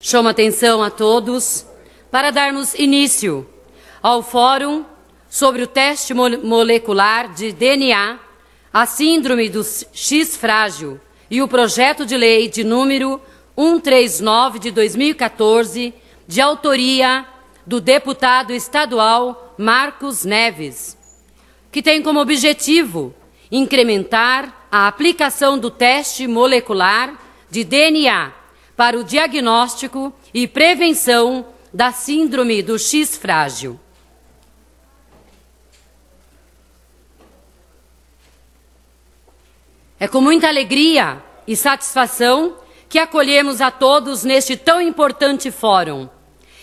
Chamo a atenção a todos para darmos início ao Fórum sobre o teste molecular de DNA, a síndrome do X frágil e o projeto de lei de número 139 de 2014, de autoria do deputado estadual Marcos Neves, que tem como objetivo incrementar a aplicação do teste molecular de DNA para o diagnóstico e prevenção da síndrome do X frágil. É com muita alegria e satisfação que acolhemos a todos neste tão importante fórum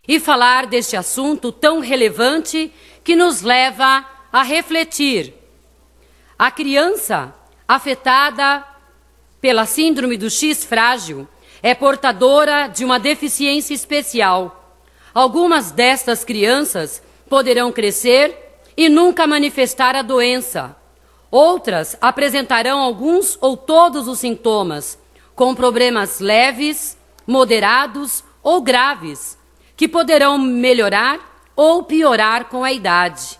e falar deste assunto tão relevante que nos leva a refletir. A criança afetada pela síndrome do X frágil é portadora de uma deficiência especial. Algumas destas crianças poderão crescer e nunca manifestar a doença. Outras apresentarão alguns ou todos os sintomas, com problemas leves, moderados ou graves, que poderão melhorar ou piorar com a idade.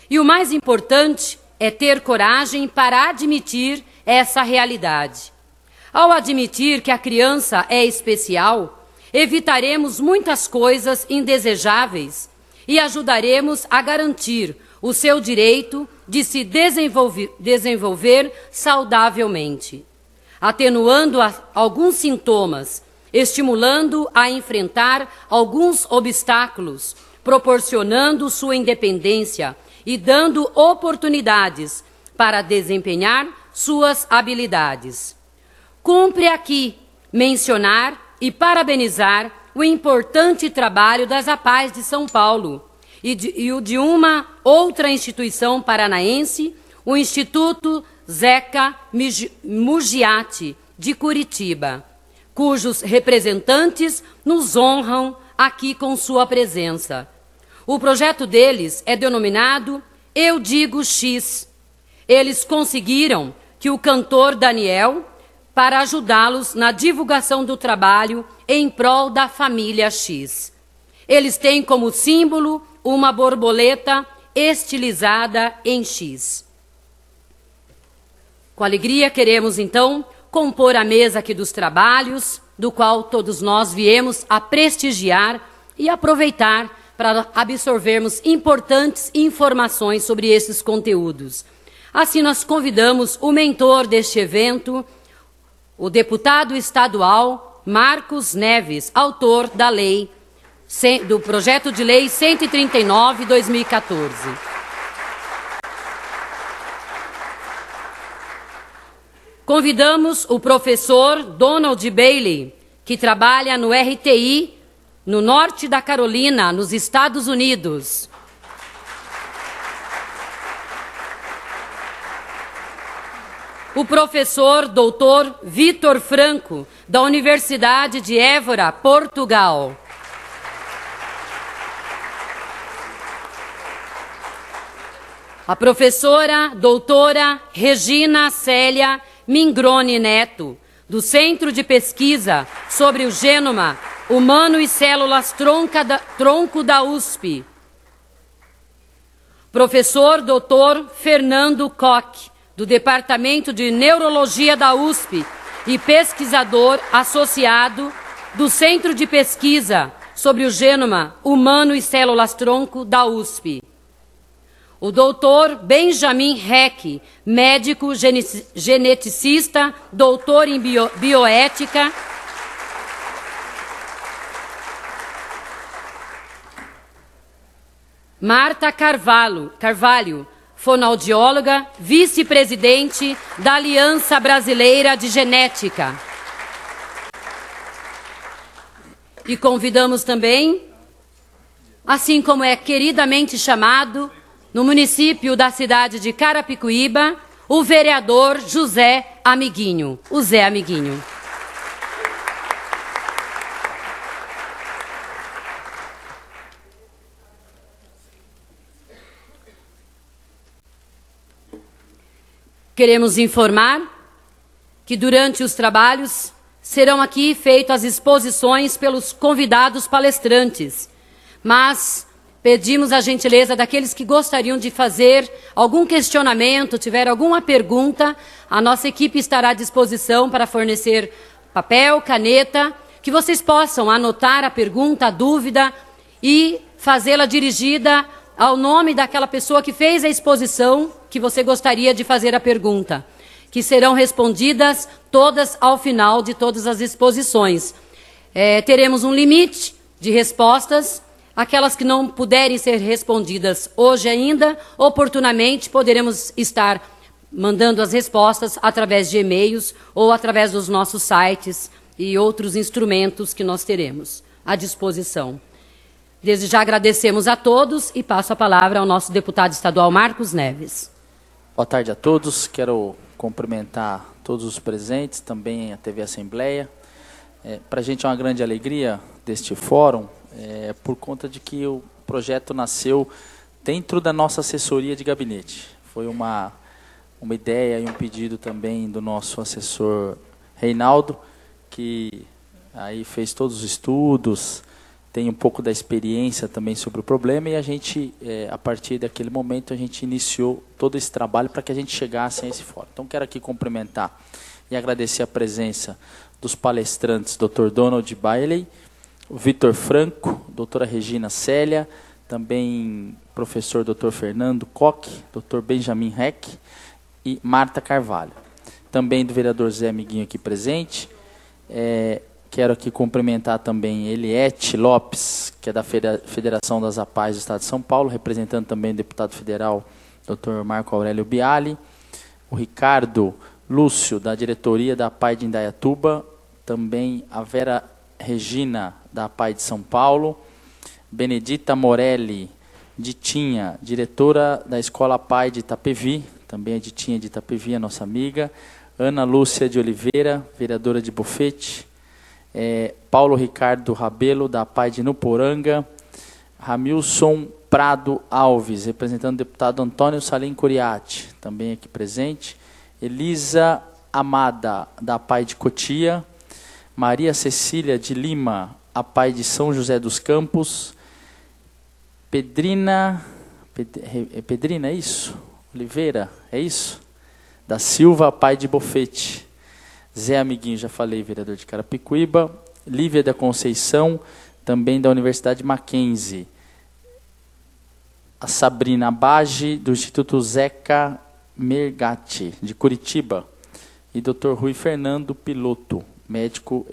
E o mais importante é ter coragem para admitir essa realidade. Ao admitir que a criança é especial, evitaremos muitas coisas indesejáveis e ajudaremos a garantir o seu direito de se desenvolver saudavelmente, atenuando alguns sintomas, estimulando a enfrentar alguns obstáculos, proporcionando sua independência e dando oportunidades para desempenhar suas habilidades. Cumpre aqui mencionar e parabenizar o importante trabalho das APAES de São Paulo e o de uma outra instituição paranaense, o Instituto Zeca Mugiati, de Curitiba, cujos representantes nos honram aqui com sua presença. O projeto deles é denominado Eu Digo X. Eles conseguiram que o cantor Daniel para ajudá-los na divulgação do trabalho em prol da família X. Eles têm como símbolo uma borboleta estilizada em X. Com alegria queremos, então, compor a mesa aqui dos trabalhos, do qual todos nós viemos a prestigiar e aproveitar para absorvermos importantes informações sobre esses conteúdos. Assim, nós convidamos o mentor deste evento, o deputado estadual Marcos Neves, autor da lei, do projeto de lei 139/2014. Convidamos o professor Donald Bailey, que trabalha no RTI, no norte da Carolina, nos Estados Unidos. O professor doutor Vitor Franco, da Universidade de Évora, Portugal. A professora doutora Regina Célia Mingrone Neto, do Centro de Pesquisa sobre o Gênoma Humano e Células Tronco da USP. Professor doutor Fernando Koch, do Departamento de Neurologia da USP e pesquisador associado do Centro de Pesquisa sobre o Gênoma Humano e Células Tronco da USP. O doutor Benjamin Heck, médico geneticista, doutor em bioética. Marta Carvalho, fonoaudióloga, vice-presidente da Aliança Brasileira de Genética. E convidamos também, assim como é queridamente chamado, no município da cidade de Carapicuíba, o vereador José Amiguinho, o Zé Amiguinho. Queremos informar que durante os trabalhos serão aqui feitas as exposições pelos convidados palestrantes, mas pedimos a gentileza daqueles que gostariam de fazer algum questionamento, tiver alguma pergunta, a nossa equipe estará à disposição para fornecer papel, caneta, que vocês possam anotar a pergunta, a dúvida e fazê-la dirigida ao nome daquela pessoa que fez a exposição que você gostaria de fazer a pergunta, que serão respondidas todas ao final de todas as exposições. Teremos um limite de respostas, aquelas que não puderem ser respondidas hoje ainda, oportunamente poderemos estar mandando as respostas através de e-mails ou através dos nossos sites e outros instrumentos que nós teremos à disposição. Desde já agradecemos a todos e passo a palavra ao nosso deputado estadual Marcos Neves. Boa tarde a todos. Quero cumprimentar todos os presentes, também a TV Assembleia. Para a gente é uma grande alegria deste fórum, por conta de que o projeto nasceu dentro da nossa assessoria de gabinete. Foi uma ideia e um pedido também do nosso assessor Reinaldo, que aí fez todos os estudos, tem um pouco da experiência também sobre o problema, e a gente, a partir daquele momento, a gente iniciou todo esse trabalho para que a gente chegasse a esse fórum. Então, quero aqui cumprimentar e agradecer a presença dos palestrantes, Dr. Donald Bailey, Vitor Franco, doutora Regina Célia, também professor Dr. Fernando Koch, Dr. Benjamin Heck e Marta Carvalho. Também do vereador Zé Amiguinho aqui presente. Quero aqui cumprimentar também Eliette Lopes, que é da Federação das APAES do Estado de São Paulo, representando também o deputado federal Dr. Marco Aurélio Biali, o Ricardo Lúcio, da diretoria da APAE de Indaiatuba, também a Vera Regina, da APAE de São Paulo, Benedita Morelli, Ditinha, diretora da Escola APAE de Itapevi, também a Ditinha de Itapevi, a nossa amiga, Ana Lúcia de Oliveira, vereadora de Bofete, Paulo Ricardo Rabelo, da APAE de Nuporanga, Ramilson Prado Alves, representando o deputado Antônio Salim Curiati, também aqui presente, Elisa Amada, da APAE de Cotia, Maria Cecília de Lima, APAE de São José dos Campos, Pedrina, é isso? Oliveira, é isso? Da Silva, APAE de Bofete, Zé Amiguinho, já falei, vereador de Carapicuíba, Lívia da Conceição, também da Universidade Mackenzie, a Sabrina Bage, do Instituto Zeca Mergatti, de Curitiba, e Dr. Rui Fernando Piloto, médico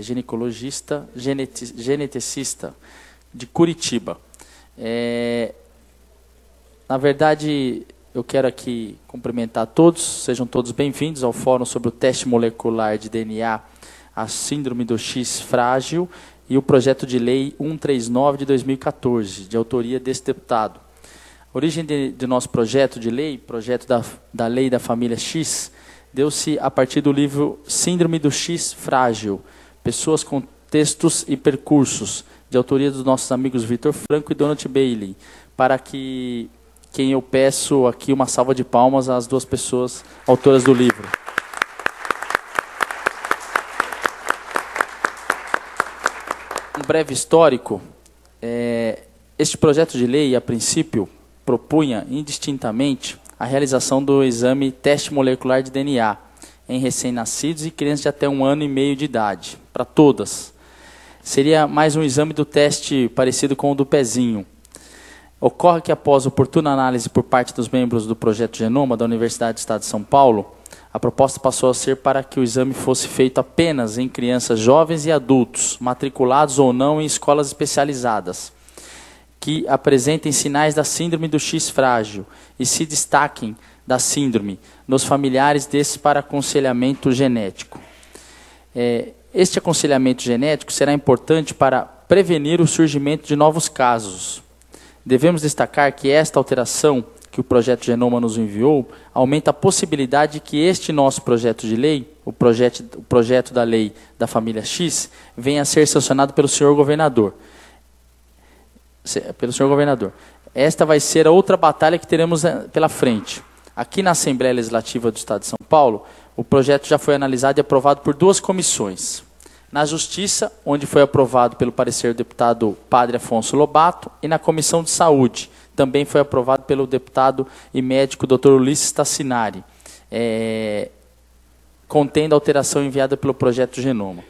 ginecologista, geneticista, de Curitiba. Na verdade, eu quero aqui cumprimentar todos, sejam todos bem-vindos ao Fórum sobre o Teste Molecular de DNA, a Síndrome do X frágil e o Projeto de Lei 139 de 2014, de autoria desse deputado. A origem de nosso projeto de lei, projeto da Lei da Família X, deu-se a partir do livro Síndrome do X frágil, Pessoas, Contextos e Percursos, de autoria dos nossos amigos Vitor Franco e Donald Bailey, para que quem eu peço aqui uma salva de palmas às duas pessoas autoras do livro. Um breve histórico. Este projeto de lei, a princípio, propunha indistintamente a realização do exame teste molecular de DNA em recém-nascidos e crianças de até 1 ano e meio de idade, para todas. Seria mais um exame do teste parecido com o do pezinho. Ocorre que, após oportuna análise por parte dos membros do Projeto Genoma da Universidade do Estado de São Paulo, a proposta passou a ser para que o exame fosse feito apenas em crianças jovens e adultos, matriculados ou não em escolas especializadas, que apresentem sinais da síndrome do X frágil e se destaquem da síndrome nos familiares desses para aconselhamento genético. Este aconselhamento genético será importante para prevenir o surgimento de novos casos. Devemos destacar que esta alteração que o Projeto Genoma nos enviou aumenta a possibilidade de que este nosso projeto de lei, o projeto da lei da família X, venha a ser sancionado pelo senhor governador. Esta vai ser a outra batalha que teremos pela frente. Aqui na Assembleia Legislativa do Estado de São Paulo, o projeto já foi analisado e aprovado por 2 comissões. Na Justiça, onde foi aprovado pelo parecer do deputado Padre Afonso Lobato, e na Comissão de Saúde, também foi aprovado pelo deputado e médico Dr. Ulisses Tassinari, contendo a alteração enviada pelo projeto Genoma.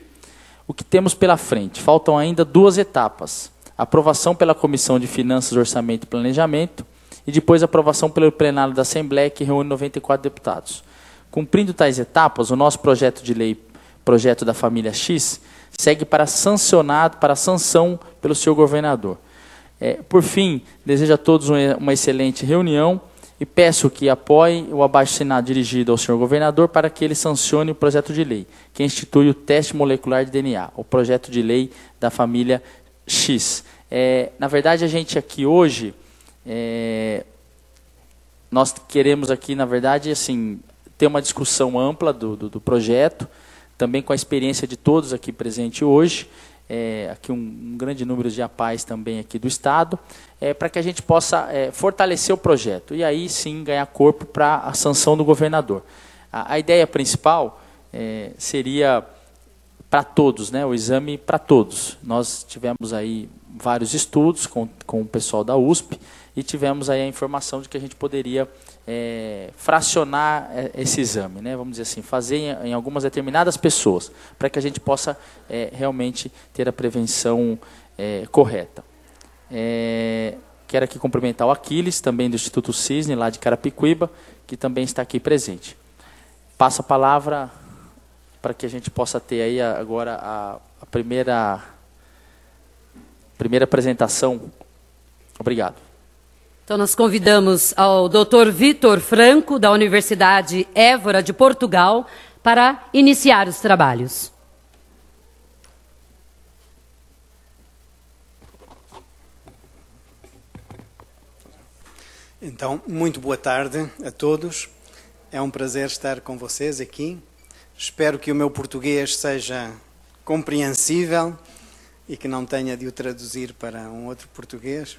O que temos pela frente? Faltam ainda 2 etapas. Aprovação pela Comissão de Finanças, Orçamento e Planejamento, e depois aprovação pelo plenário da Assembleia, que reúne 94 deputados. Cumprindo tais etapas, o nosso projeto de lei, projeto da família X, segue para sanção pelo senhor governador. Por fim, desejo a todos uma excelente reunião e peço que apoiem o abaixo-assinado dirigido ao senhor governador para que ele sancione o projeto de lei, que institui o teste molecular de DNA, o projeto de lei da família X. Na verdade, a gente aqui hoje, nós queremos aqui, na verdade, assim, ter uma discussão ampla do projeto, também com a experiência de todos aqui presentes hoje, aqui um grande número de APAES também aqui do Estado, para que a gente possa fortalecer o projeto e aí sim ganhar corpo para a sanção do governador. A ideia principal seria para todos, né, o exame para todos. Nós tivemos aí vários estudos com o pessoal da USP e tivemos aí a informação de que a gente poderia fracionar esse exame, né, vamos dizer assim, fazer em algumas determinadas pessoas, para que a gente possa realmente ter a prevenção correta. Quero aqui cumprimentar o Aquiles, também do Instituto Cisne, lá de Carapicuíba, que também está aqui presente. Passo a palavra para que a gente possa ter aí agora a primeira apresentação. Obrigado. Então, nós convidamos ao Dr. Vitor Franco, da Universidade Évora de Portugal, para iniciar os trabalhos. Então, muito boa tarde a todos. É um prazer estar com vocês aqui. Espero que o meu português seja compreensível e que não tenha de o traduzir para um outro português.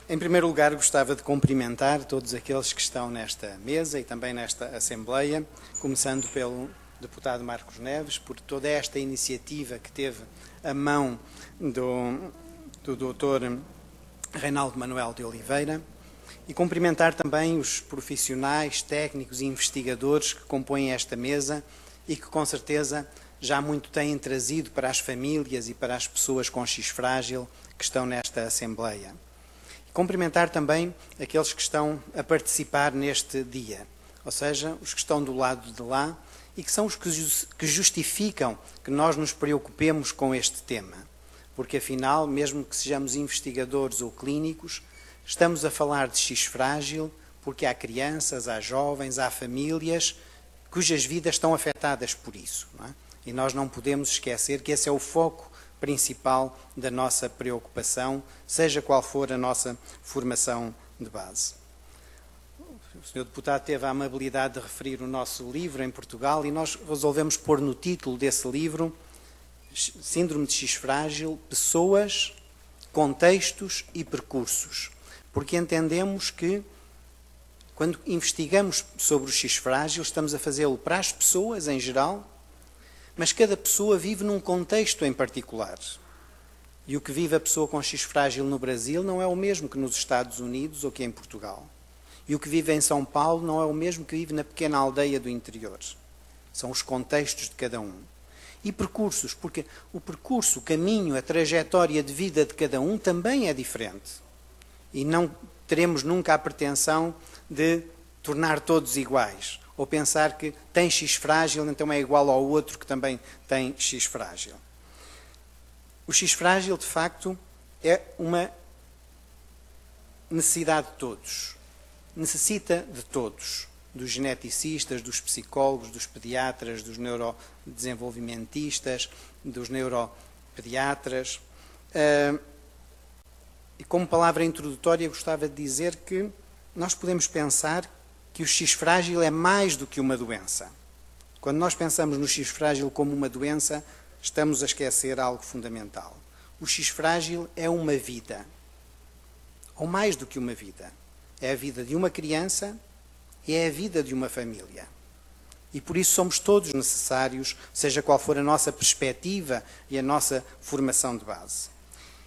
Em primeiro lugar, gostava de cumprimentar todos aqueles que estão nesta mesa e também nesta Assembleia, começando pelo deputado Marcos Neves, por toda esta iniciativa que teve a mão do Dr. Reinaldo Manuel de Oliveira, e cumprimentar também os profissionais, técnicos e investigadores que compõem esta mesa e que, com certeza, já muito têm trazido para as famílias e para as pessoas com X frágil que estão nesta Assembleia. Cumprimentar também aqueles que estão a participar neste dia, ou seja, os que estão do lado de lá e que são os que justificam que nós nos preocupemos com este tema. Porque, afinal, mesmo que sejamos investigadores ou clínicos, estamos a falar de X frágil porque há crianças, há jovens, há famílias cujas vidas estão afetadas por isso, não é? E nós não podemos esquecer que esse é o foco principal da nossa preocupação, seja qual for a nossa formação de base. O Sr. Deputado teve a amabilidade de referir o nosso livro em Portugal e nós resolvemos pôr no título desse livro Síndrome de X frágil, pessoas, contextos e percursos, porque entendemos que quando investigamos sobre o X frágil estamos a fazê-lo para as pessoas em geral, mas cada pessoa vive num contexto em particular. E o que vive a pessoa com X frágil no Brasil não é o mesmo que nos Estados Unidos ou que em Portugal. E o que vive em São Paulo não é o mesmo que vive na pequena aldeia do interior. São os contextos de cada um. E percursos, porque o percurso, o caminho, a trajetória de vida de cada um também é diferente. E não teremos nunca a pretensão de tornar todos iguais. Ou pensar que tem X frágil, então é igual ao outro que também tem X frágil. O X frágil, de facto, é uma necessidade de todos. Necessita de todos. Dos geneticistas, dos psicólogos, dos pediatras, dos neurodesenvolvimentistas, dos neuropediatras. E como palavra introdutória, gostava de dizer que nós podemos pensar que o X frágil é mais do que uma doença. Quando nós pensamos no X frágil como uma doença, estamos a esquecer algo fundamental. O X frágil é uma vida, ou mais do que uma vida. É a vida de uma criança, é a vida de uma família. E por isso somos todos necessários, seja qual for a nossa perspectiva e a nossa formação de base.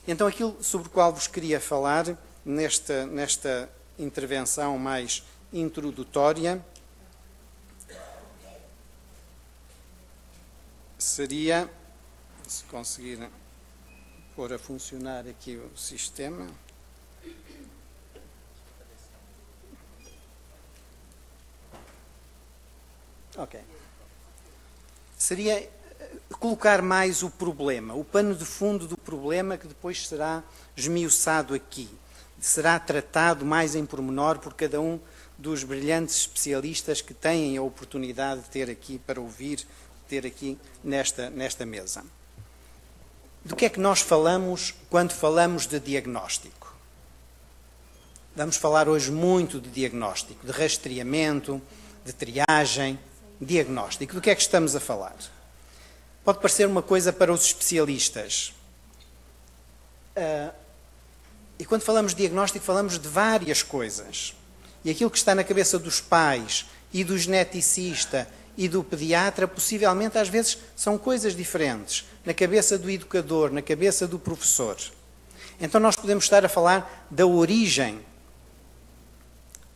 Então, aquilo sobre o qual vos queria falar nesta intervenção mais introdutória seria, se conseguir pôr a funcionar aqui o sistema. Ok. Seria colocar mais o problema, o pano de fundo do problema, que depois será esmiuçado aqui. Será tratado mais em pormenor por cada um dos brilhantes especialistas que têm a oportunidade de ter aqui para ouvir, ter aqui nesta mesa. Do que é que nós falamos quando falamos de diagnóstico? Vamos falar hoje muito de diagnóstico, de rastreamento, de triagem, diagnóstico. Do que é que estamos a falar? Pode parecer uma coisa para os especialistas. E quando falamos de diagnóstico, falamos de várias coisas. E aquilo que está na cabeça dos pais e do geneticista e do pediatra, possivelmente, às vezes, são coisas diferentes. Na cabeça do educador, na cabeça do professor. Então, nós podemos estar a falar da origem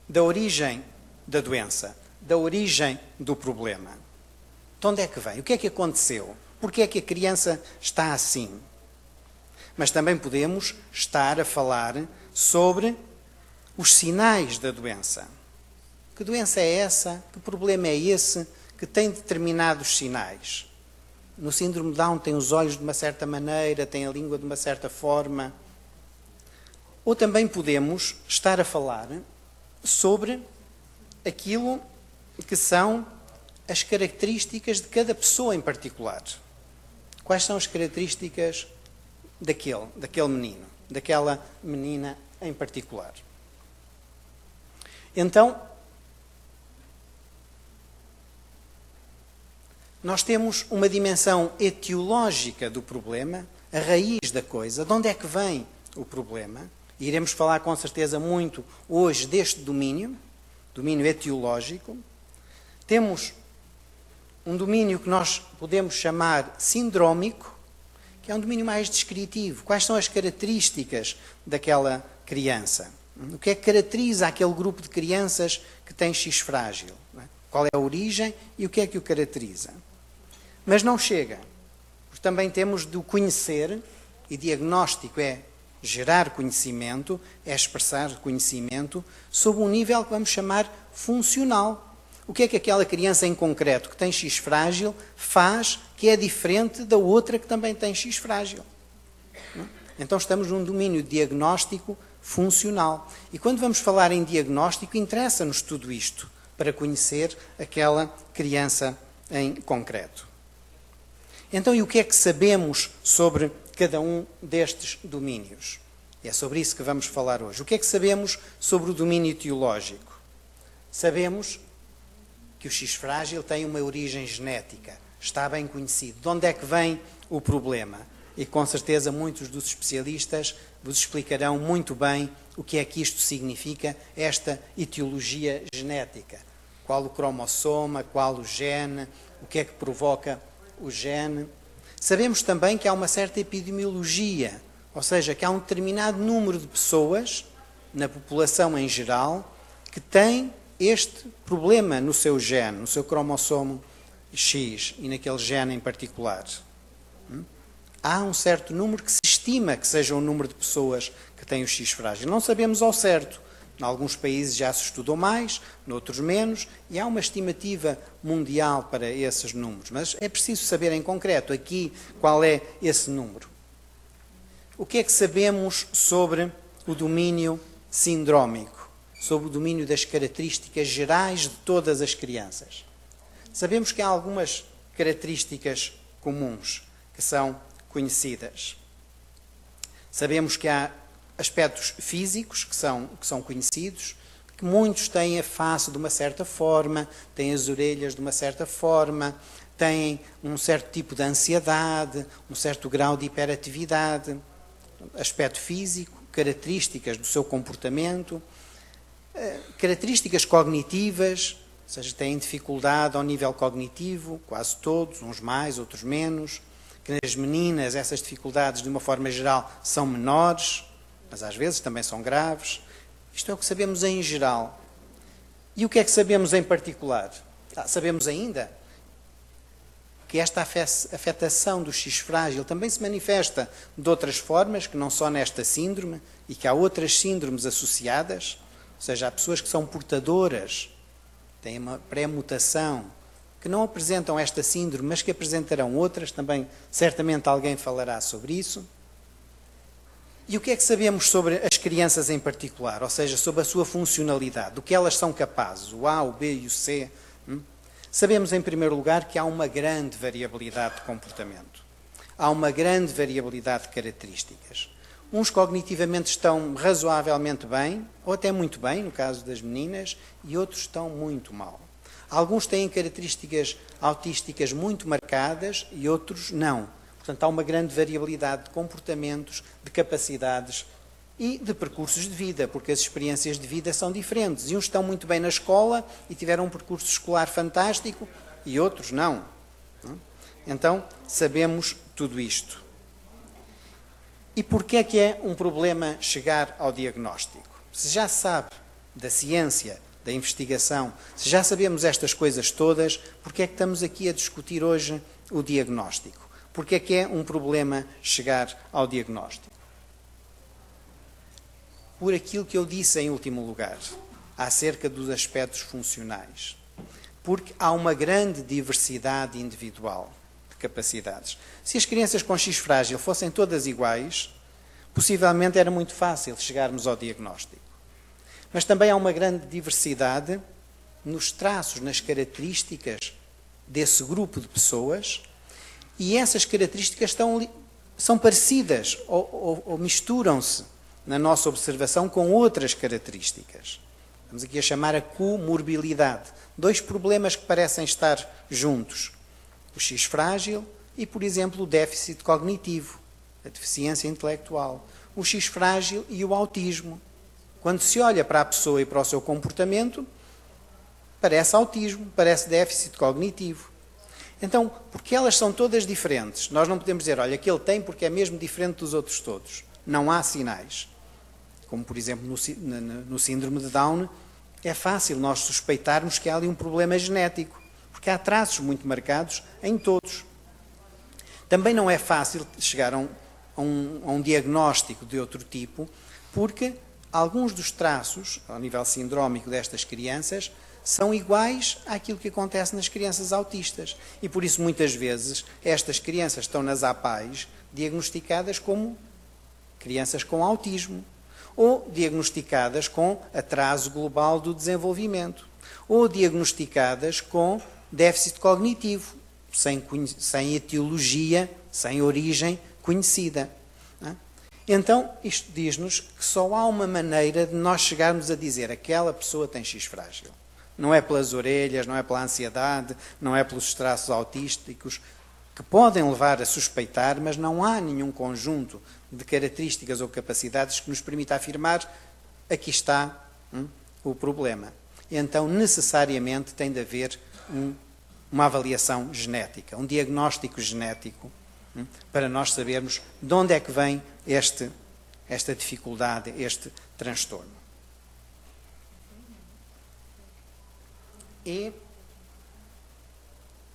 da doença, da origem do problema. De onde é que vem? O que é que aconteceu? Porquê é que a criança está assim? Mas também podemos estar a falar sobre os sinais da doença. Que doença é essa? Que problema é esse que tem determinados sinais? No síndrome de Down tem os olhos de uma certa maneira, tem a língua de uma certa forma. Ou também podemos estar a falar sobre aquilo que são as características de cada pessoa em particular. Quais são as características daquele menino, daquela menina em particular? Então, nós temos uma dimensão etiológica do problema, a raiz da coisa, de onde é que vem o problema. E iremos falar com certeza muito hoje deste domínio etiológico. Temos um domínio que nós podemos chamar sindrómico, que é um domínio mais descritivo. Quais são as características daquela criança? O que é que caracteriza aquele grupo de crianças que tem X frágil? Qual é a origem e o que é que o caracteriza? Mas não chega, porque também temos de o conhecer, e diagnóstico é gerar conhecimento, é expressar conhecimento, sob um nível que vamos chamar funcional. O que é que aquela criança em concreto que tem X frágil faz que é diferente da outra que também tem X frágil? Então estamos num domínio diagnóstico funcional. E quando vamos falar em diagnóstico, interessa-nos tudo isto para conhecer aquela criança em concreto. Então, e o que é que sabemos sobre cada um destes domínios? E é sobre isso que vamos falar hoje. O que é que sabemos sobre o domínio etiológico? Sabemos que o X frágil tem uma origem genética, está bem conhecido. De onde é que vem o problema? E com certeza muitos dos especialistas vos explicarão muito bem o que é que isto significa, esta etiologia genética. Qual o cromossoma, qual o gene, o que é que provoca o gene. Sabemos também que há uma certa epidemiologia, ou seja, que há um determinado número de pessoas, na população em geral, que têm este problema no seu gene, no seu cromossomo X e naquele gene em particular. Há um certo número que se estima que seja o número de pessoas que têm o X frágil. Não sabemos ao certo. Em alguns países já se estudou mais, noutros menos, e há uma estimativa mundial para esses números. Mas é preciso saber em concreto aqui qual é esse número. O que é que sabemos sobre o domínio sindrómico? Sobre o domínio das características gerais de todas as crianças? Sabemos que há algumas características comuns que são conhecidas. Sabemos que há aspectos físicos que são conhecidos, que muitos têm a face de uma certa forma, têm as orelhas de uma certa forma, têm um certo tipo de ansiedade, um certo grau de hiperatividade. Aspecto físico, características do seu comportamento. características cognitivas, ou seja, têm dificuldade ao nível cognitivo, quase todos, uns mais, outros menos, que nas meninas essas dificuldades, de uma forma geral, são menores, mas às vezes também são graves. Isto é o que sabemos em geral. E o que é que sabemos em particular? Sabemos ainda que esta afetação do X frágil também se manifesta de outras formas, que não só nesta síndrome, e que há outras síndromes associadas, ou seja, há pessoas que são portadoras, têm uma pré-mutação, que não apresentam esta síndrome, mas que apresentarão outras, também certamente alguém falará sobre isso. E o que é que sabemos sobre as crianças em particular, ou seja, sobre a sua funcionalidade, do que elas são capazes, o A, o B e o C? Sabemos, em primeiro lugar, que há uma grande variabilidade de comportamento. Há uma grande variabilidade de características. Uns cognitivamente estão razoavelmente bem, ou até muito bem, no caso das meninas, e outros estão muito mal. Alguns têm características autísticas muito marcadas e outros não. Portanto, há uma grande variabilidade de comportamentos, de capacidades e de percursos de vida, porque as experiências de vida são diferentes. E uns estão muito bem na escola e tiveram um percurso escolar fantástico e outros não. Então, sabemos tudo isto. E porquê é que é um problema chegar ao diagnóstico? Se já sabe da ciência, da investigação, se já sabemos estas coisas todas, porquê é que estamos aqui a discutir hoje o diagnóstico? Porquê é que é um problema chegar ao diagnóstico? Por aquilo que eu disse em último lugar, acerca dos aspectos funcionais. Porque há uma grande diversidade individual de capacidades. Se as crianças com X frágil fossem todas iguais, possivelmente era muito fácil chegarmos ao diagnóstico. Mas também há uma grande diversidade nos traços, nas características desse grupo de pessoas, e essas características são parecidas ou misturam-se na nossa observação com outras características. Estamos aqui a chamar a comorbilidade. Dois problemas que parecem estar juntos. O X frágil e, por exemplo, o déficit cognitivo, a deficiência intelectual. O X frágil e o autismo. Quando se olha para a pessoa e para o seu comportamento, parece autismo, parece déficit cognitivo. Então, porque elas são todas diferentes, nós não podemos dizer, olha, aquele tem porque é mesmo diferente dos outros todos. Não há sinais. Como, por exemplo, no síndrome de Down, é fácil nós suspeitarmos que há ali um problema genético, porque há traços muito marcados em todos. Também não é fácil chegar a um diagnóstico de outro tipo, porque alguns dos traços, ao nível sindrómico destas crianças, são iguais àquilo que acontece nas crianças autistas. E por isso, muitas vezes, estas crianças estão nas APAES diagnosticadas como crianças com autismo, ou diagnosticadas com atraso global do desenvolvimento, ou diagnosticadas com déficit cognitivo, sem etiologia, sem origem conhecida. Então, isto diz-nos que só há uma maneira de nós chegarmos a dizer aquela pessoa tem X frágil. Não é pelas orelhas, não é pela ansiedade, não é pelos traços autísticos, que podem levar a suspeitar, mas não há nenhum conjunto de características ou capacidades que nos permita afirmar aqui está o problema. Então, necessariamente, tem de haver uma avaliação genética, um diagnóstico genético, para nós sabermos de onde é que vem esta dificuldade, este transtorno. E,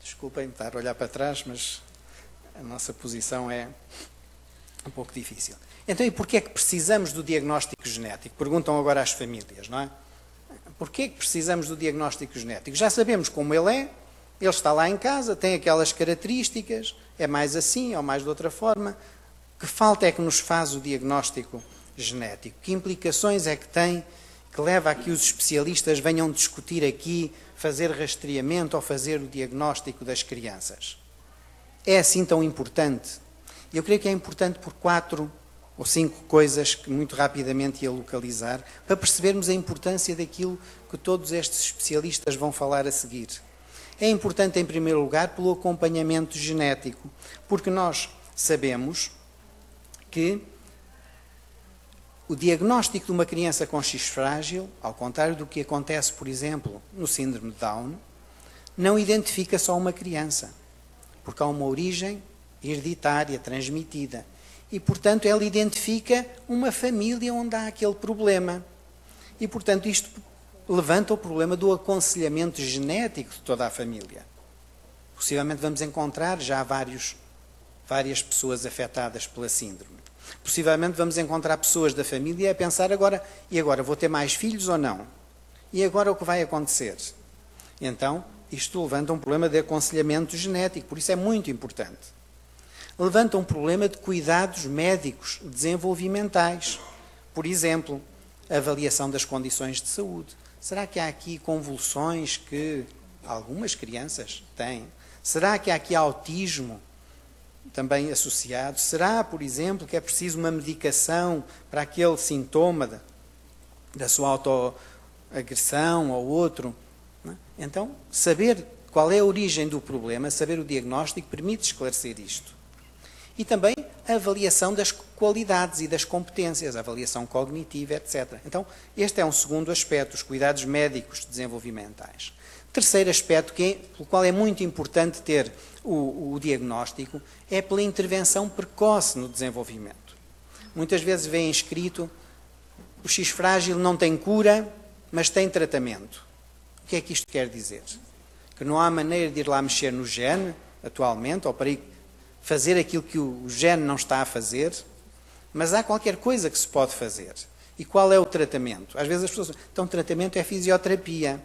desculpem estar a olhar para trás, mas a nossa posição é um pouco difícil. Então, e porquê é que precisamos do diagnóstico genético? Perguntam agora às famílias, não é? Porquê é que precisamos do diagnóstico genético? Já sabemos como ele está lá em casa, tem aquelas características, é mais assim ou mais de outra forma. Que falta é que nos faz o diagnóstico genético? Que implicações é que tem, que leva a que os especialistas venham discutir aqui, fazer rastreamento ou fazer o diagnóstico das crianças? É assim tão importante? Eu creio que é importante por 4 ou 5 coisas que muito rapidamente ia localizar, para percebermos a importância daquilo que todos estes especialistas vão falar a seguir. É importante, em primeiro lugar, pelo acompanhamento genético, porque nós sabemos que O diagnóstico de uma criança com X frágil, ao contrário do que acontece, por exemplo, no síndrome de Down, não identifica só uma criança, porque há uma origem hereditária, transmitida. E, portanto, ela identifica uma família onde há aquele problema. E, portanto, isto levanta o problema do aconselhamento genético de toda a família. Possivelmente vamos encontrar já várias pessoas afetadas pela síndrome. Possivelmente vamos encontrar pessoas da família a pensar agora, e agora, vou ter mais filhos ou não? E agora o que vai acontecer? Então, isto levanta um problema de aconselhamento genético, por isso é muito importante. Levanta um problema de cuidados médicos desenvolvimentais. Por exemplo, a avaliação das condições de saúde. Será que há aqui convulsões que algumas crianças têm? Será que há aqui autismo também associado? Será, por exemplo, que é preciso uma medicação para aquele sintoma da sua autoagressão ou outro? Então, saber qual é a origem do problema, saber o diagnóstico, permite esclarecer isto. E também a avaliação das qualidades e das competências, a avaliação cognitiva, etc. Então, este é um segundo aspecto, os cuidados médicos desenvolvimentais. Terceiro aspecto, pelo qual é muito importante ter o diagnóstico, é pela intervenção precoce no desenvolvimento. Muitas vezes vem escrito, o X frágil não tem cura, mas tem tratamento. O que é que isto quer dizer? Que não há maneira de ir lá mexer no gene, atualmente, ou para ir fazer aquilo que o gene não está a fazer, mas há qualquer coisa que se pode fazer. E qual é o tratamento? Às vezes as pessoas dizem, então tratamento é fisioterapia.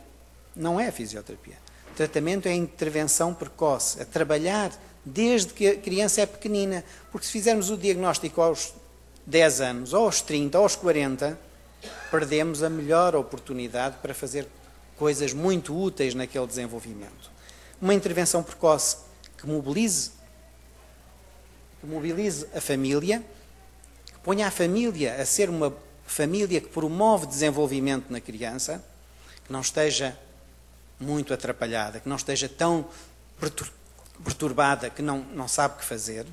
Não é fisioterapia. Tratamento é intervenção precoce, é trabalhar desde que a criança é pequenina. Porque se fizermos o diagnóstico aos 10 anos, ou aos 30, ou aos 40, perdemos a melhor oportunidade para fazer coisas muito úteis naquele desenvolvimento. Uma intervenção precoce que mobilize a família, que ponha a família a ser uma família que promove desenvolvimento na criança, que não esteja muito atrapalhada, que não esteja tão perturbada que não sabe o que fazer.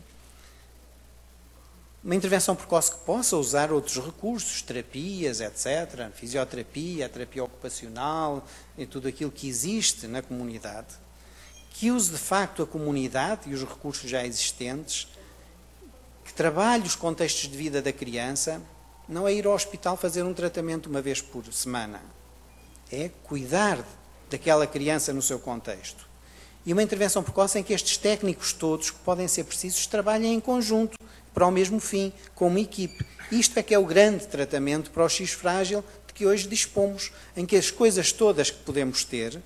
Uma intervenção precoce que possa usar outros recursos, terapias, etc., fisioterapia, a terapia ocupacional e tudo aquilo que existe na comunidade, que use de facto a comunidade e os recursos já existentes, que trabalhe os contextos de vida da criança, não é ir ao hospital fazer um tratamento uma vez por semana, é cuidar daquela criança no seu contexto. E uma intervenção precoce em que estes técnicos todos, que podem ser precisos, trabalhem em conjunto, para o mesmo fim, como equipe. Isto é que é o grande tratamento para o X frágil de que hoje dispomos, em que as coisas todas que podemos ter,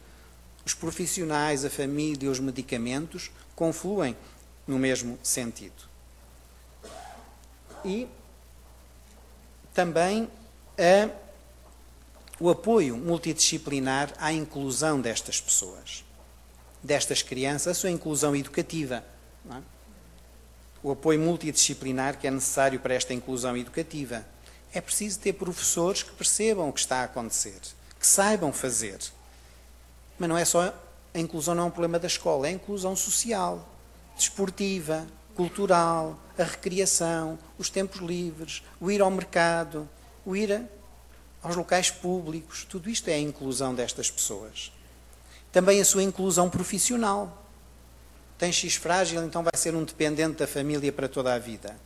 os profissionais, a família, os medicamentos, confluem no mesmo sentido. E também o apoio multidisciplinar à inclusão destas pessoas, destas crianças, a sua inclusão educativa. Não é? O apoio multidisciplinar que é necessário para esta inclusão educativa. É preciso ter professores que percebam o que está a acontecer, que saibam fazer. Mas não é só a inclusão, não é um problema da escola, é a inclusão social, desportiva, cultural, a recreação, os tempos livres, o ir ao mercado, o ir aos locais públicos, tudo isto é a inclusão destas pessoas. Também a sua inclusão profissional. Tem X frágil, então vai ser um dependente da família para toda a vida.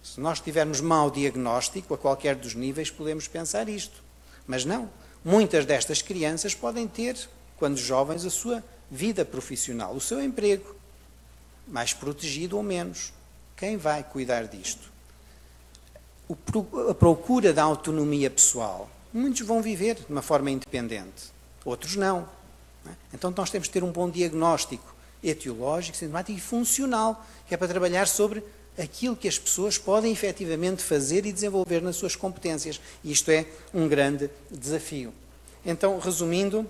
Se nós tivermos mau diagnóstico, a qualquer dos níveis, podemos pensar isto. Mas não. Muitas destas crianças podem ter, quando jovens, a sua vida profissional, o seu emprego, mais protegido ou menos. Quem vai cuidar disto? A procura da autonomia pessoal. Muitos vão viver de uma forma independente, outros não. Então nós temos que ter um bom diagnóstico etiológico, sintomático e funcional, que é para trabalhar sobre aquilo que as pessoas podem efetivamente fazer e desenvolver nas suas competências. E isto é um grande desafio. Então, resumindo,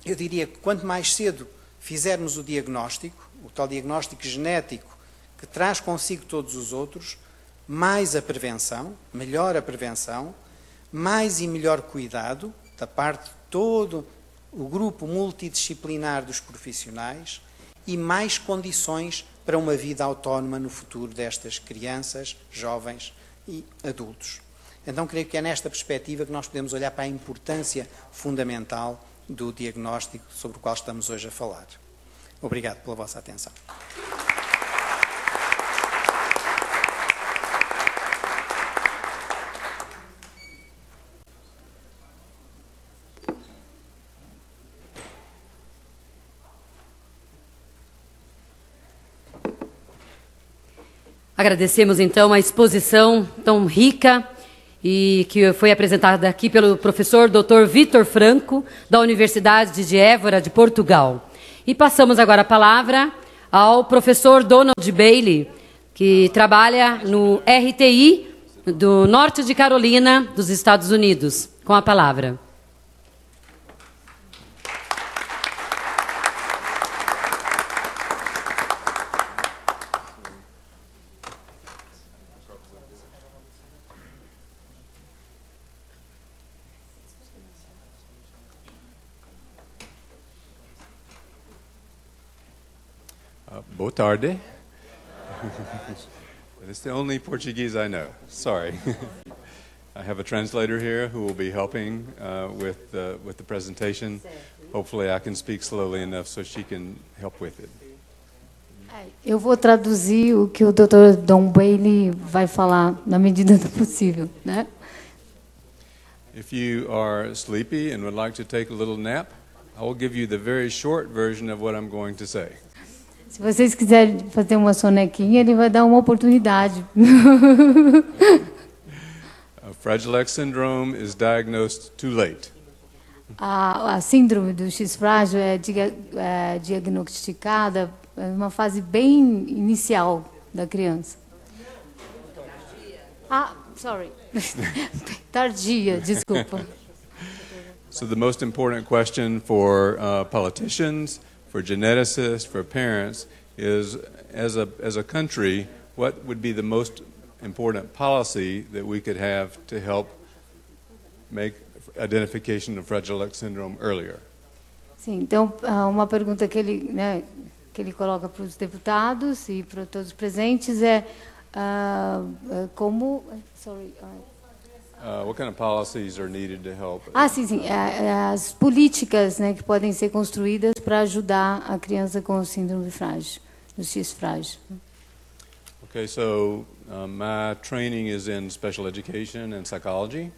eu diria que quanto mais cedo fizermos o diagnóstico, o tal diagnóstico genético que traz consigo todos os outros, mais a prevenção, melhor a prevenção, mais e melhor cuidado da parte de todo o grupo multidisciplinar dos profissionais e mais condições para uma vida autónoma no futuro destas crianças, jovens e adultos. Então, creio que é nesta perspectiva que nós podemos olhar para a importância fundamental do diagnóstico sobre o qual estamos hoje a falar. Obrigado pela vossa atenção. Agradecemos, então, a exposição tão rica e que foi apresentada aqui pelo professor Dr. Vítor Franco, da Universidade de Évora, de Portugal. E passamos agora a palavra ao professor Donald Bailey, que trabalha no RTI do Norte de Carolina, dos Estados Unidos. Com a palavra. Boa tarde. It's the only Portuguese I know. Sorry. I have a translator here who will be helping with the presentation. Hopefully I can speak slowly enough so she can help with it. Eu vou traduzir o que o Dr. Don Bailey vai falar na medida do possível, né? If you are sleepy and would like to take a little nap, I will give you the very short version of what I'm going to say. Se vocês quiserem fazer uma sonequinha, ele vai dar uma oportunidade. Fragile X syndrome is diagnosed too late. A síndrome do X frágil é diagnosticada em uma fase bem inicial da criança. Sorry. Tardia, desculpa. So the most important question for politicians, for geneticists, for parents, is as a country, what would be the most important policy that we could have to help make identification of Fragile X syndrome earlier? Sim, então uma pergunta que ele coloca para os deputados e para todos os presentes é como, what kind of policies are needed to help? Sim. As políticas, né, que podem ser construídas para ajudar a criança com o síndrome frágil, do X frágil. Okay, so my training is in special education and psychology.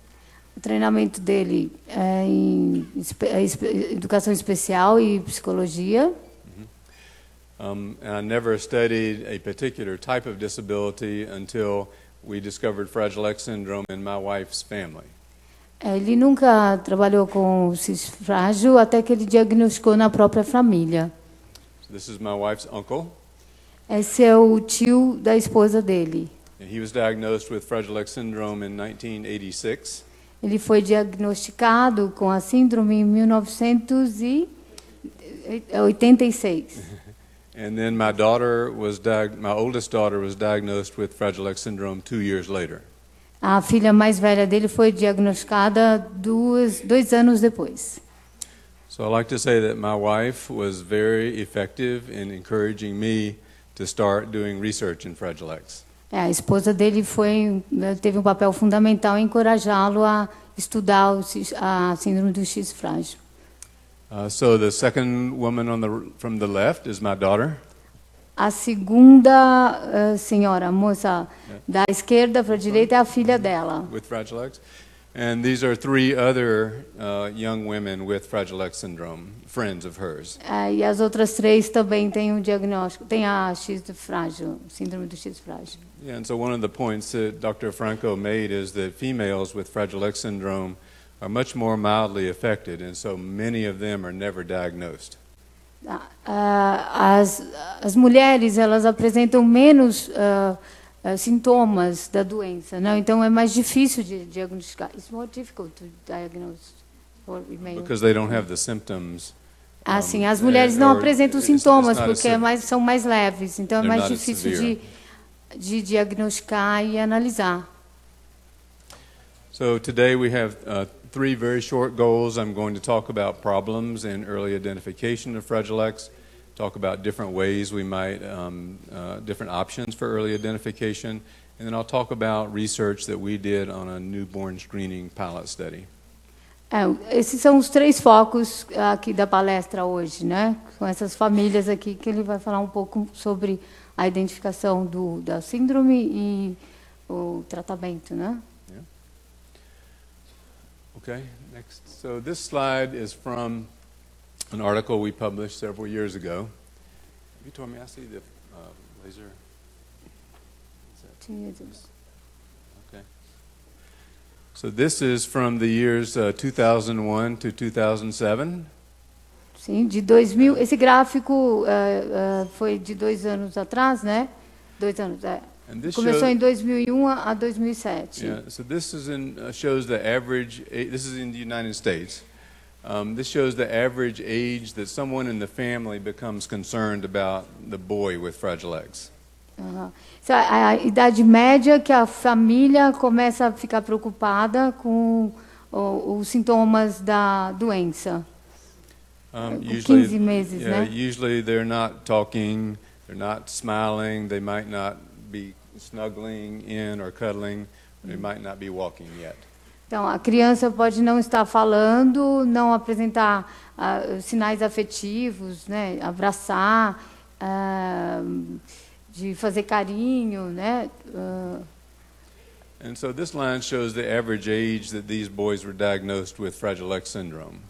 O treinamento dele é em educação especial e psicologia. And I never studied a particular type of disability until we discovered Fragile X syndrome in my wife's family. Ele nunca trabalhou com o X frágil até que ele diagnosticou na própria família. So this is my wife's uncle. Esse é o tio da esposa dele. And he was diagnosed with Fragile X syndrome in 1986. Ele foi diagnosticado com a síndrome em 1986. And then my oldest daughter was diagnosed with Fragile X syndrome 2 years later. A filha mais velha dele foi diagnosticada 2 anos depois. So I like to say that my wife was very effective in encouraging me to start doing research in Fragile X. A esposa dele teve um papel fundamental em encorajá-lo a estudar a síndrome do X frágil. So the second woman from the left is my daughter. A segunda senhora, moça da esquerda para a direita, é a filha dela. With Fragile X. And these are 3 other young women with Fragile X syndrome, friends of hers. E as outras 3 também têm um diagnóstico, têm a X frágil, síndrome do X frágil. Yeah, and so one of the points that Dr. Franco made is that females with Fragile X syndrome are much more mildly affected, and so many of them are never diagnosed. As mulheres, elas apresentam menos sintomas da doença, não? Então é mais difícil de diagnosticar. It's more difficult to diagnose for female. Because they don't have the symptoms. Sim, as mulheres não apresentam sintomas porque são mais leves, então é mais difícil de diagnosticar e analisar. So today we have 3 very short goals. I'm going to talk about problems in early identification of Fragile X, talk about different ways we might, different options for early identification, and then I'll talk about research that we did on a newborn screening pilot study. Esses são os 3 focos aqui da palestra hoje, né? Com essas famílias aqui, que ele vai falar um pouco sobre a identificação da síndrome e o tratamento, né? Yeah. Okay, next. So this slide is from an article we published several years ago. You told me I see the laser. 2 years ago. Okay. So this is from the years 2001 to 2007. Sim, de 2000. Esse gráfico foi de 2 anos atrás, né? 2 anos. Começou em 2001 a 2007. Yeah. So this is shows the average. This is in the United States. This shows the average age that someone in the family becomes concerned about the boy with Fragile X. A idade média que a família começa a ficar preocupada com os sintomas da doença. 15 meses, né? Usually they're not talking, they're not smiling, they might not be snuggling in or cuddling, they might not be walking yet. Então, a criança pode não estar falando, não apresentar sinais afetivos, né? Abraçar, de fazer carinho, né? And so this line shows the average age that these boys were diagnosed with Fragile X syndrome.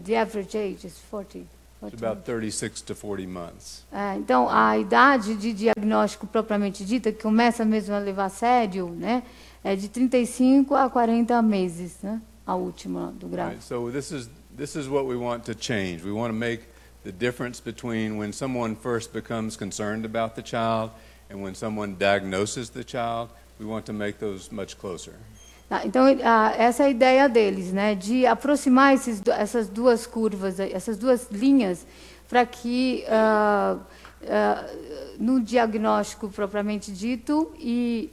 The average age is 40. It's about 36 to 40 months. Então, a idade de diagnóstico propriamente dita, que começa mesmo a levar a sério, né? É de 35 a 40 meses, né? A última do gráfico. Right, so this is what we want to change. We want to make the difference between when someone first becomes concerned about the child and when someone diagnoses the child. We want to make those much closer. Então, essa é a ideia deles, né? De aproximar essas 2 curvas, essas 2 linhas, para que no diagnóstico propriamente dito e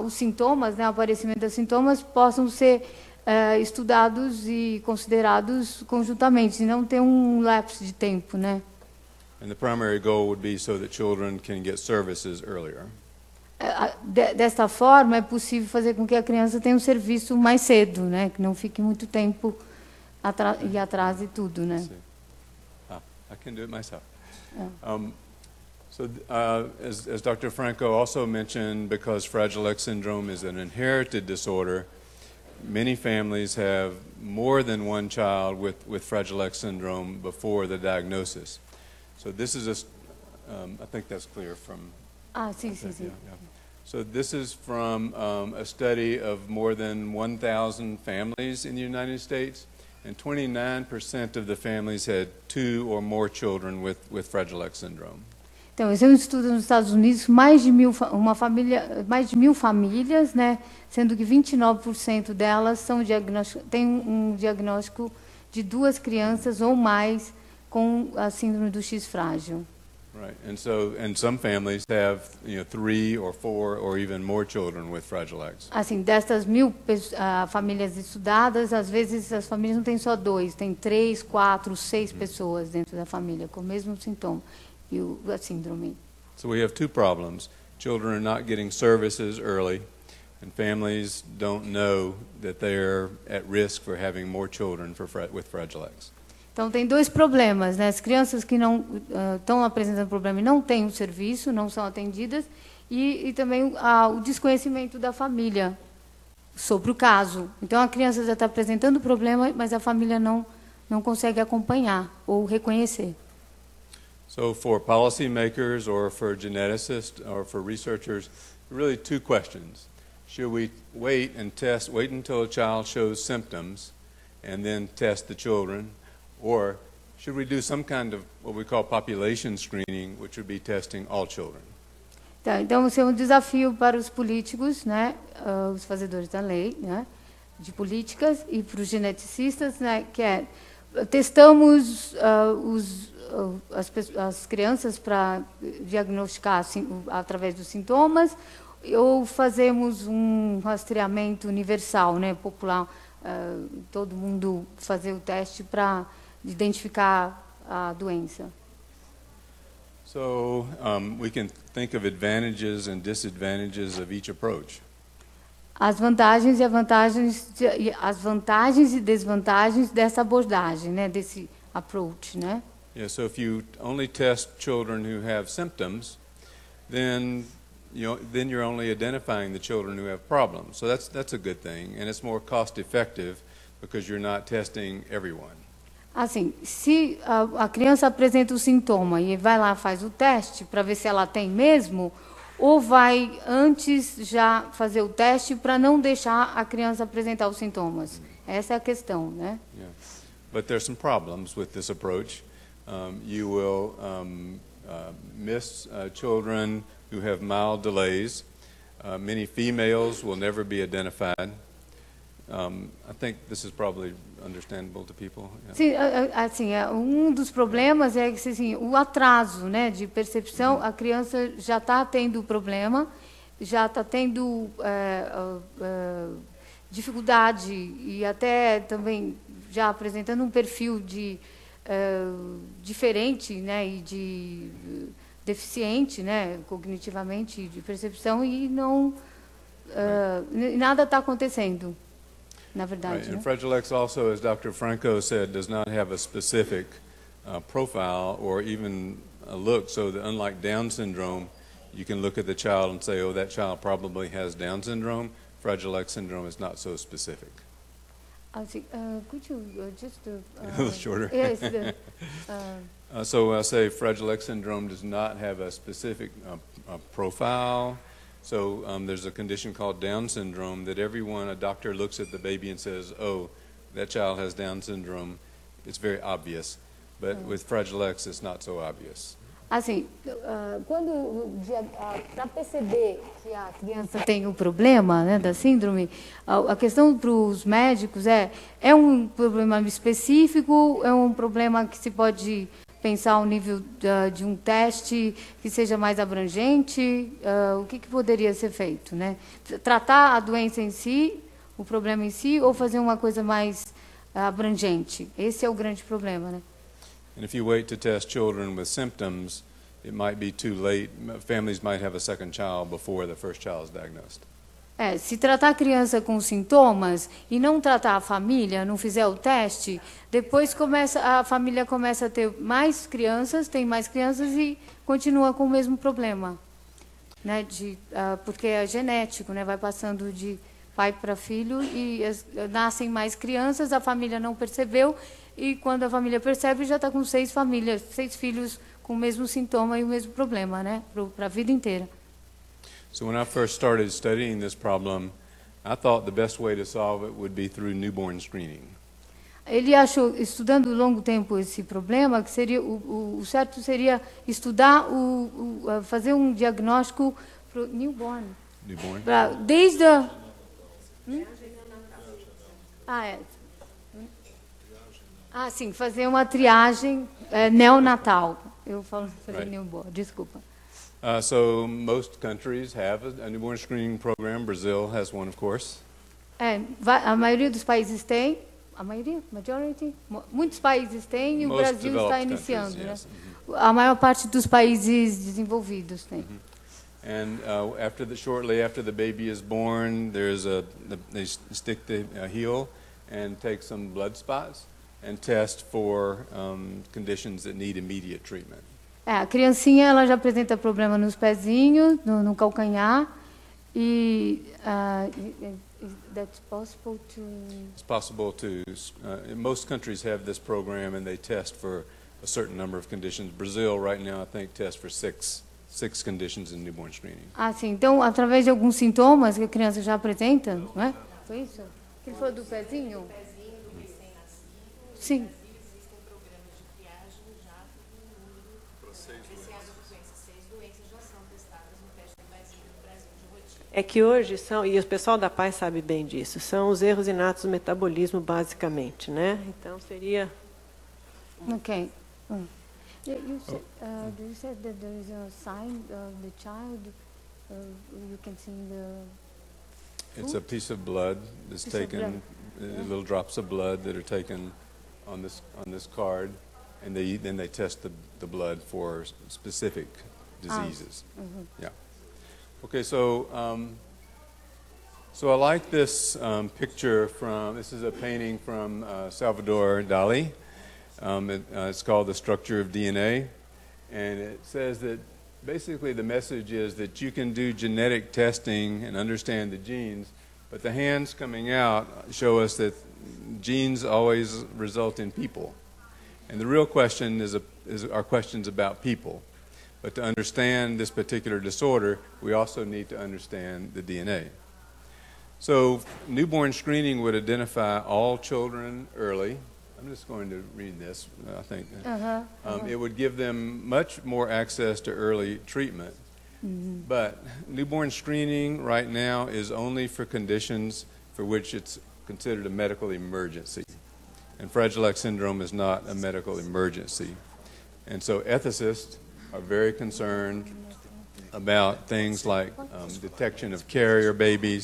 os sintomas, né, o aparecimento dos sintomas, possam ser estudados e considerados conjuntamente, e não ter lapso de tempo, né? And the primary goal would be so that children can get services earlier. Desta forma, é possível fazer com que a criança tenha serviço mais cedo, né? Que não fique muito tempo e atrase tudo, né? I can do it myself. As Dr. Franco also mentioned, because Fragile X syndrome is an inherited disorder, many families have more than one child with Fragile X syndrome before the diagnosis. So this is I think that's clear from... sim. Yeah. So this is from a study of more than 1,000 families in the United States, and 29% of the families had 2 or more children with Fragile X syndrome. Então, esse é um estudo nos Estados Unidos, mais de 1.000 famílias, né, sendo que 29% delas têm um diagnóstico de 2 crianças ou mais com a síndrome do X frágil. Right, and some families have 3 or 4 or even more children with Fragile X. Assim, destas 1.000 famílias estudadas, às vezes as famílias não têm só 2, tem 3, 4, 6 pessoas dentro da família com o mesmo sintoma e a síndrome. So we have 2 problems. Children are not getting services early, and families don't know that they're at risk for having more children with Fragile X. Então, tem 2 problemas, né? As crianças que não estão apresentando problema e não têm o serviço, não são atendidas, e também o desconhecimento da família sobre o caso. Então, a criança já está apresentando problema, mas a família não consegue acompanhar ou reconhecer. So, for policymakers or for geneticists or for researchers, really 2 questions. Should we wait until a child shows symptoms and then test the children? Or should we do some kind of what we call population screening, which would be testing all children? Então, esse é um desafio para os políticos, né, os fazedores da lei, né, de políticas, e para os geneticistas, né, que testamos as crianças para diagnosticar assim, através dos sintomas, ou fazemos um rastreamento universal, né, popular, todo mundo fazer o teste para identificar a doença. So we can think of advantages and disadvantages of each approach. As vantagens e desvantagens dessa abordagem, né, desse approach, né? Yeah, so if you only test children who have symptoms, then you're only identifying the children who have problems. So that's a good thing, and it's more cost effective because you're not testing everyone. Assim, se a criança apresenta o sintoma e vai lá faz o teste para ver se ela tem mesmo, ou vai antes já fazer o teste para não deixar a criança apresentar os sintomas. Essa é a questão, né? Yeah. But there's some problems with this approach. You will miss children who have mild delays. Many females will never be identified. I think this is probably understandable to people. Yeah. Sim, assim, um dos problemas é que assim, o atraso, né, de percepção, a criança já está tendo problema, já está tendo dificuldade e até também já apresentando um perfil de diferente, né, e de deficiente, né, cognitivamente de percepção e não nada está acontecendo. Na verdade, right. And Fragile X also, as Dr. Franco said, does not have a specific profile or even a look, so that unlike Down syndrome, you can look at the child and say, oh, that child probably has Down syndrome. Fragile X syndrome is not so specific. Could you just... a little shorter. Yes. So I'll say Fragile X syndrome does not have a specific profile. So there's a condition called Down syndrome that a doctor looks at the baby and says, oh, that child has Down syndrome. It's very obvious. But with Fragile X, it's not so obvious. Assim, para perceber que a criança tem um problema, né, da síndrome, a questão para os médicos é um problema específico, é um problema que se pode pensar ao nível de um teste que seja mais abrangente, o que poderia ser feito, né? Tratar a doença em si, o problema em si, ou fazer uma coisa mais abrangente. Esse é o grande problema, né? And if you wait to test children with symptoms, it might be too late. Families might have a second child before the first child is diagnosed. Se tratar a criança com sintomas e não tratar a família, não fizer o teste, depois a família começa a ter mais crianças, tem mais crianças e continua com o mesmo problema, né? Porque é genético, né? Vai passando de pai para filho e nascem mais crianças, a família não percebeu e quando a família percebe já está com 6 filhos com o mesmo sintoma e o mesmo problema, né? Para a vida inteira. So when I first started studying this problem, I thought the best way to solve it would be through newborn screening. Ele achou, estudando longo tempo esse problema, que seria o certo seria estudar fazer um diagnóstico para o newborn. Newborn. Desde a sim, fazer uma triagem neonatal. Eu falo Right. newborn, desculpa. So most countries have a newborn screening program. Brazil has one, of course. A maioria dos países tem, muitos países têm e o Most Brasil está developed iniciando, countries, né? A maior parte dos países desenvolvidos tem. And shortly after the baby is born, they stick the heel and take some blood spots and test for conditions that need immediate treatment. A criancinha ela já apresenta problema nos pezinhos, no calcanhar e that's possible to. It's possible to. Most countries have this program and they test for a certain number of conditions. Brazil right now, I think, tests for six conditions in newborn screening. Sim. Então, através de alguns sintomas que a criança já apresenta, não é? Foi isso? Que ele falou do pezinho? Do pezinho, do recém-nascido. Sim. Existem programas de triagem já para 6 doenças já são testadas no teste do pezinho no Brasil de rotina. É que hoje e o pessoal da PAI sabe bem disso, são os erros inatos do metabolismo, basicamente, né? Então, seria... Ok. You said that there is a sign of the child. You can see the. It's a piece of blood that's taken, little drops of blood that are taken on this card, and then they test the blood for specific diseases. Yeah. Okay, so so I like this picture from, this is a painting from Salvador Dali. It's called The Structure of DNA, and it says that basically the message is that you can do genetic testing and understand the genes, but the hands coming out show us that genes always result in people. And the real question are questions about people. But to understand this particular disorder, we also need to understand the DNA. So newborn screening would identify all children early. I'm just going to read this, I think. It would give them much more access to early treatment. But newborn screening right now is only for conditions for which it's considered a medical emergency. And Fragile X syndrome is not a medical emergency. And so ethicists are very concerned about things like detection of carrier babies,